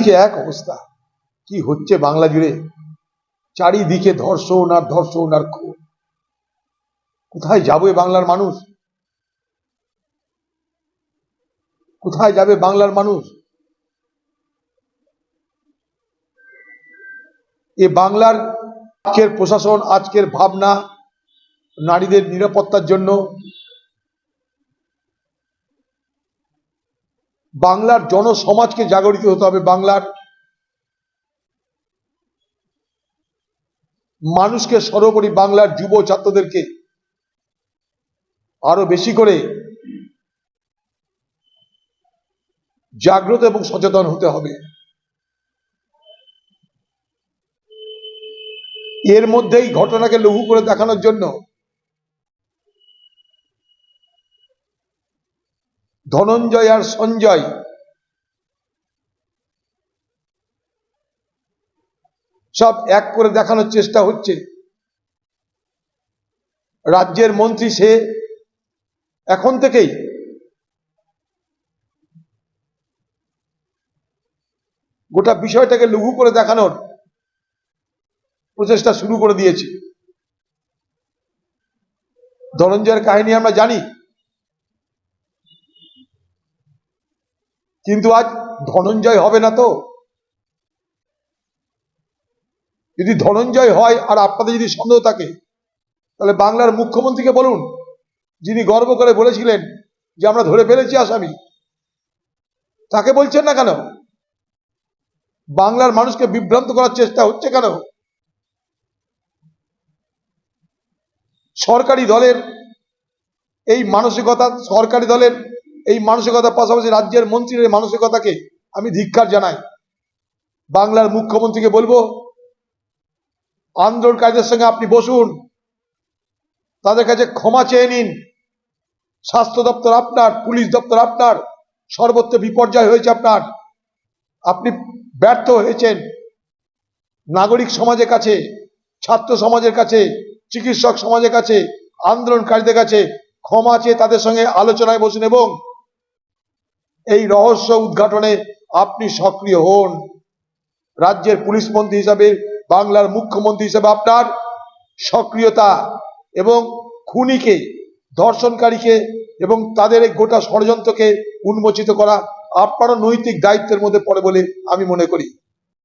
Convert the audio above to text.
চারিদিকে এক অবস্থা, কি হচ্ছে বাংলা জুড়ে, চারিদিকে ধর্ষণ আর ধর্ষণ আর খুন। কোথায় যাবে বাংলার মানুষ? কোথায় যাবে বাংলার মানুষ? এ বাংলার আজকের প্রশাসন, আজকের ভাবনা নারীদের নিরাপত্তার জন্য, বাংলার জনসমাজকে জাগরিত হতে হবে, বাংলার মানুষকে, সর্বোপরি বাংলার যুব ছাত্রদেরকে আরো বেশি করে জাগ্রত এবং সচেতন হতে হবে। এর মধ্যেই ঘটনাকে লঘু করে দেখানোর জন্য ধনঞ্জয় আর সঞ্জয় সব এক করে দেখানোর চেষ্টা হচ্ছে। রাজ্যের মন্ত্রী সে এখন থেকেই গোটা বিষয়টাকে লঘু করে দেখানোর প্রচেষ্টা শুরু করে দিয়েছে। ধনঞ্জয়ের কাহিনী আমরা জানি, কিন্তু আজ ধনঞ্জয় হবে না তো? যদি ধনঞ্জয় হয় আর আপনাদের যদি সন্দেহ থাকে, তাহলে বাংলার মুখ্যমন্ত্রীকে বলুন, যিনি গর্ব করে বলেছিলেন যে আমরা ধরে ফেলেছি আসামি, তাকে বলছেন না কেন? বাংলার মানুষকে বিভ্রান্ত করার চেষ্টা হচ্ছে কেন? সরকারি দলের এই মানসিকতার পাশাপাশি রাজ্যের মন্ত্রীর মানসিকতাকে আমি ধিক্কার জানাই। বাংলার মুখ্যমন্ত্রীকে বলবো, আন্দোলনকারীদের সঙ্গে আপনি বসুন, তাদের কাছে ক্ষমা চেয়ে নিন। স্বাস্থ্য দপ্তর আপনার, পুলিশ দপ্তর আপনার, সর্বত্র বিপর্যয় হয়েছে আপনার, আপনি ব্যর্থ হয়েছেন। নাগরিক সমাজের কাছে, ছাত্র সমাজের কাছে, চিকিৎসক সমাজের কাছে, আন্দোলনকারীদের কাছে ক্ষমা চেয়ে তাদের সঙ্গে আলোচনায় বসুন এবং এই রহস্য উদ্ঘাটনে আপনি সক্রিয় হন। রাজ্যের পুলিশ মন্ত্রী হিসাবে, বাংলার মুখ্যমন্ত্রী হিসাবে আপনার সক্রিয়তা এবং খুনিকে, ধর্ষণকারীকে এবং তাদের এই গোটা ষড়যন্ত্রকে উন্মোচিত করা আপনারও নৈতিক দায়িত্বের মধ্যে পড়ে বলে আমি মনে করি।